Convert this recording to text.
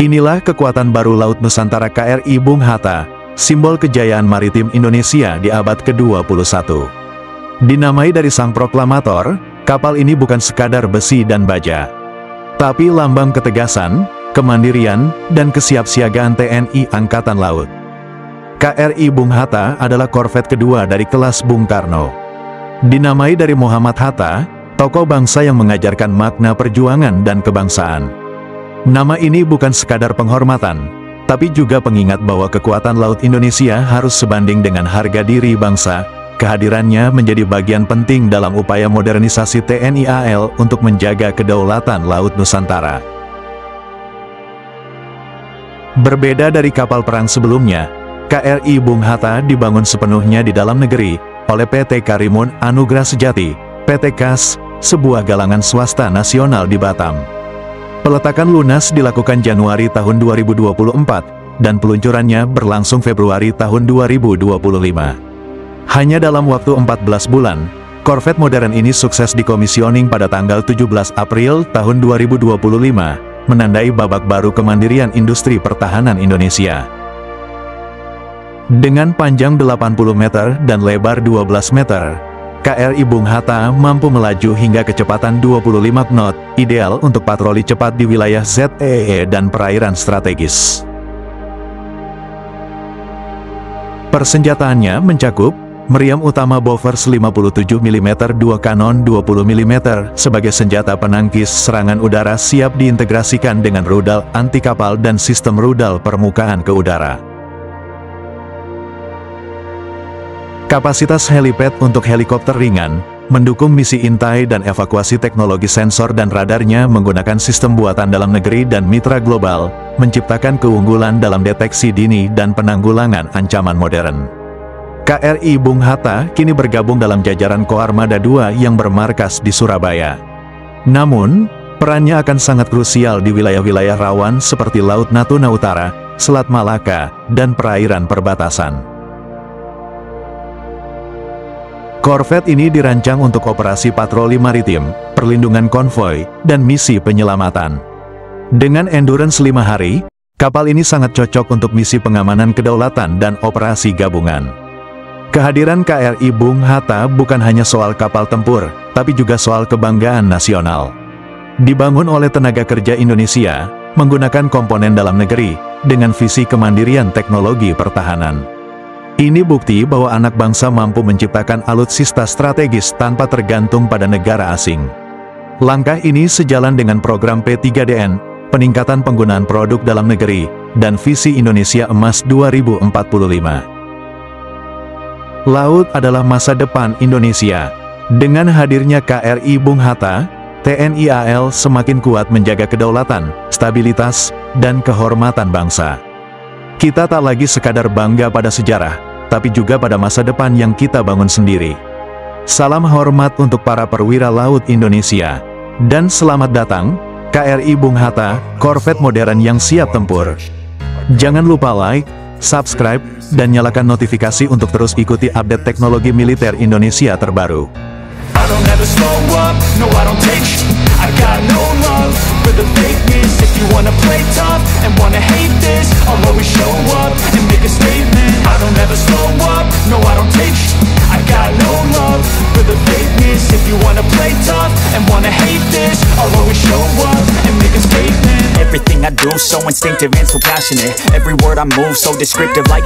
Inilah kekuatan baru Laut Nusantara KRI Bung Hatta, simbol kejayaan maritim Indonesia di abad ke-21. Dinamai dari sang proklamator, kapal ini bukan sekadar besi dan baja, tapi lambang ketegasan, kemandirian, dan kesiapsiagaan TNI Angkatan Laut. KRI Bung Hatta adalah korvet kedua dari kelas Bung Karno. Dinamai dari Muhammad Hatta, tokoh bangsa yang mengajarkan makna perjuangan dan kebangsaan. Nama ini bukan sekadar penghormatan, tapi juga pengingat bahwa kekuatan laut Indonesia harus sebanding dengan harga diri bangsa. Kehadirannya menjadi bagian penting dalam upaya modernisasi TNI AL untuk menjaga kedaulatan Laut Nusantara. Berbeda dari kapal perang sebelumnya, KRI Bung Hatta dibangun sepenuhnya di dalam negeri oleh PT Karimun Anugrah Sejati, PT KAS, sebuah galangan swasta nasional di Batam. Peletakan lunas dilakukan Januari tahun 2024, dan peluncurannya berlangsung Februari tahun 2025. Hanya dalam waktu 14 bulan, korvet modern ini sukses dikomisioning pada tanggal 17 April tahun 2025, menandai babak baru kemandirian industri pertahanan Indonesia. Dengan panjang 80 meter dan lebar 12 meter, KRI Bung Hatta mampu melaju hingga kecepatan 25 knot, ideal untuk patroli cepat di wilayah ZEE dan perairan strategis. Persenjataannya mencakup meriam utama Bofors 57 mm 2 kanon 20 mm sebagai senjata penangkis serangan udara siap diintegrasikan dengan rudal anti kapal dan sistem rudal permukaan ke udara. Kapasitas helipad untuk helikopter ringan, mendukung misi intai dan evakuasi teknologi sensor dan radarnya menggunakan sistem buatan dalam negeri dan mitra global, menciptakan keunggulan dalam deteksi dini dan penanggulangan ancaman modern. KRI Bung Hatta kini bergabung dalam jajaran Koarmada II yang bermarkas di Surabaya. Namun, perannya akan sangat krusial di wilayah-wilayah rawan seperti Laut Natuna Utara, Selat Malaka, dan perairan perbatasan. Korvet ini dirancang untuk operasi patroli maritim, perlindungan konvoi, dan misi penyelamatan. Dengan endurance 5 hari, kapal ini sangat cocok untuk misi pengamanan kedaulatan dan operasi gabungan. Kehadiran KRI Bung Hatta bukan hanya soal kapal tempur, tapi juga soal kebanggaan nasional. Dibangun oleh tenaga kerja Indonesia, menggunakan komponen dalam negeri, dengan visi kemandirian teknologi pertahanan. Ini bukti bahwa anak bangsa mampu menciptakan alutsista strategis tanpa tergantung pada negara asing. Langkah ini sejalan dengan program P3DN, peningkatan penggunaan produk dalam negeri, dan visi Indonesia Emas 2045. Laut adalah masa depan Indonesia. Dengan hadirnya KRI Bung Hatta, TNI AL semakin kuat menjaga kedaulatan, stabilitas, dan kehormatan bangsa. Kita tak lagi sekadar bangga pada sejarah, tapi juga pada masa depan yang kita bangun sendiri. Salam hormat untuk para perwira laut Indonesia. Dan selamat datang, KRI Bung Hatta, korvet modern yang siap tempur. Jangan lupa like, subscribe, dan nyalakan notifikasi untuk terus ikuti update teknologi militer Indonesia terbaru. I don't ever slow up, no I don't take sh**. I got no love for the fakeness. If you wanna play tough and wanna hate this, I'll always show up and make a statement. I don't ever slow up, no I don't take sh**. I got no love for the fakeness. If you wanna play tough and wanna hate this, I'll always show up and make a statement. Everything I do so instinctive and so passionate. Every word I move so descriptive like